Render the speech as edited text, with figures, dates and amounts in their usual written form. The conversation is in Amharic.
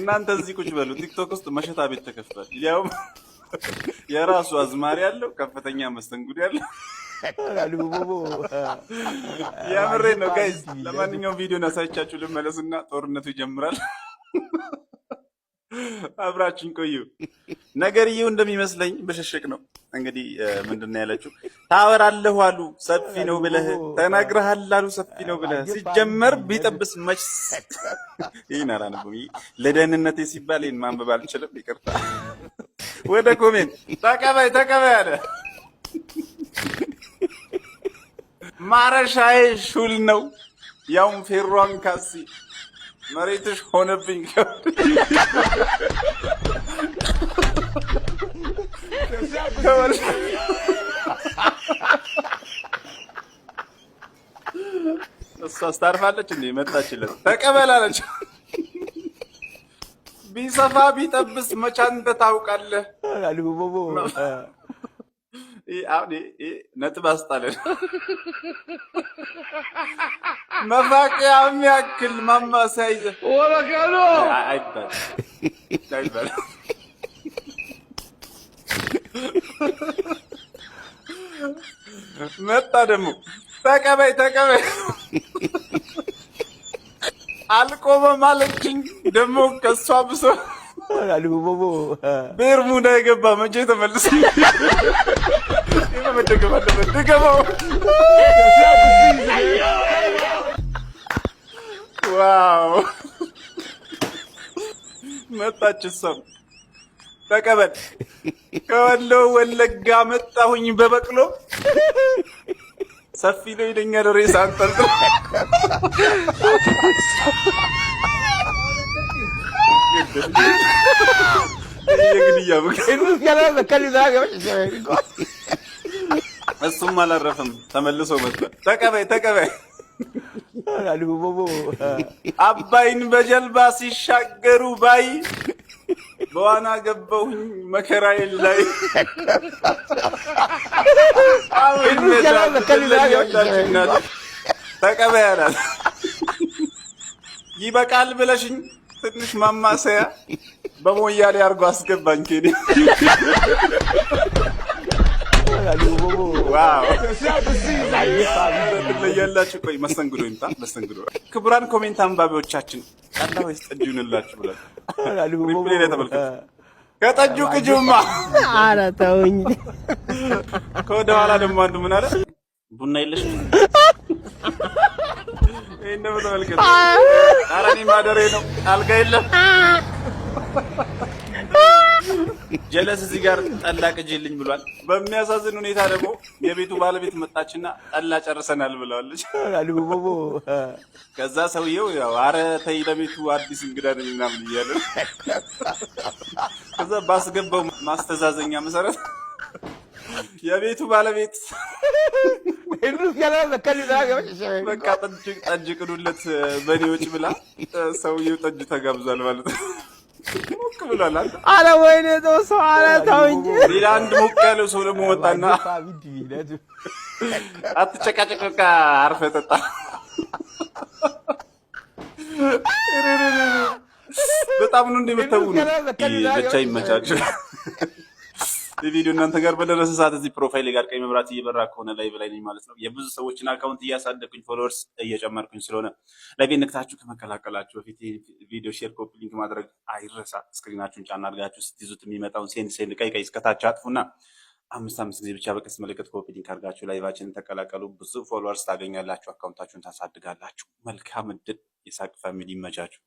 እናንተ እዚህ ቁጭ በሉ። ቲክቶክ ውስጥ መሸታ ቤት ተከፍቷል። ያውም የራሱ አዝማሪ ያለው ከፍተኛ መስተንግዶ ያለው ያምሬ ነው ጋይስ። ለማንኛውም ቪዲዮ አሳይቻችሁ ልመለስና ጦርነቱ ይጀምራል። አብራችን ቆዩ። ነገርየው እንደሚመስለኝ በሸሸቅ ነው። እንግዲህ ምንድነው ያለችው? ታወራለህ አሉ ሰፊ ነው ብለህ ተናግረሃል አሉ ሰፊ ነው ብለህ ሲጀመር ቢጠብስ መች ይናራ ነው። ለደህንነቴ ሲባል ይሄን ማንበብ አልችልም፣ ይቅርታ። ወደ ኮሜንት ተቀበይ አለ። ማረሻዬ ሹል ነው ያውም ፌሯን ካሲ መሬትሽ ሆነብኝ። እሷ አስታርፋለች እንዴ? መጣችለት ተቀበላለች። ቢሰፋ ቢጠብስ መች አንተ ታውቃለህ። ነጥብ አስጣለን። መፋቂያ የሚያክል ማማሰያ ይዘህ አይባልም። መጣ ደግሞ ተቀበይ አልቆመም አለችኝ። ደግሞ ከሷ ብሶ ቤርሙዳ የገባ መቼ ተመልሶ መደገፍ አለበት። ድገመው። ዋው መጣች እሷም። ተቀበል ከወሎ ወለጋ መጣሁኝ በበቅሎ ሰፊ ነው ይለኛል ሬሳ አንጠልጥሎ። እሱም አላረፈም ተመልሶ መጥቷል። ተቀበይ አባይን በጀልባ ሲሻገሩ ባይ በዋና ገባሁኝ መከራዬን ላይ። ተቀበይ አላት። ይበቃል ብለሽኝ ትንሽ ማማሰያ በሞያሌ አድርጎ አስገባኝ። ኬዲ ዋው ያላችሁ። ቆይ መስተንግዶ ይምጣ። መስተንግዶ ክቡራን ኮሜንት አንባቢዎቻችን ጠላ ወይስ ጠጅ ይሁንላችሁ ብለን ሪፕሌይ ላይ ተመልከቱ። ከጠጁ ቅጁማ ኧረ ተውኝ። ከወደ ኋላ ደግሞ አንዱ ምን አለ? ቡና የለሽ ይሄን ነው ተመልከቱ። ኧረ እኔ ማደሬ ነው አልጋ የለም። ጀለስ እዚህ ጋር ጠላ ቅጂልኝ ብሏል። በሚያሳዝን ሁኔታ ደግሞ የቤቱ ባለቤት መጣችና ጠላ ጨርሰናል ብለዋለች። ከዛ ሰውየው ያው ኧረ ተይ ለቤቱ አዲስ እንግዳ ነኝ ምናምን እያለ ከዛ ባስገባው ማስተዛዘኛ መሰረት የቤቱ ባለቤት በቃ ጠጅ ቅዱለት በኔ ወጪ ብላ ሰውየው ጠጅ ተጋብዟል ማለት ነው። ሞቅ ብሏል። አረ ወይኔ ተወሰው አረ ተውኝ። ሌላ አንድ ሞቅ ያለው ሰው ደግሞ ወጣና አትጨቃጨቅ በቃ አርፈህ ጠጣ። በጣም ነው እንደምታው ነው። ብቻ ይመቻችሁ። ቪዲዮ እናንተ ጋር በደረሰ ሰዓት እዚህ ፕሮፋይል ጋር ቀይ መብራት እየበራ ከሆነ ላይቭ ላይ ነኝ ማለት ነው። የብዙ ሰዎችን አካውንት እያሳደግኩኝ ፎሎወርስ እየጨመርኩኝ ስለሆነ ላይቭ ነክታችሁ ከመቀላቀላችሁ በፊት ቪዲዮ ሼር፣ ኮፒ ሊንክ ማድረግ አይረሳ። ስክሪናችሁን ጫና አድርጋችሁ ስትይዙት የሚመጣውን ሴንድ ቀይ እስከታች አጥፉና 5 ጊዜ ብቻ በቀስ ምልክት ኮፒ ሊንክ አድርጋችሁ ላይቫችንን ተቀላቀሉ። ብዙ ፎሎወርስ ታገኛላችሁ፣ አካውንታችሁን ታሳድጋላችሁ። መልካም እድል። የሳቅ ፋሚሊ ይመቻችሁ።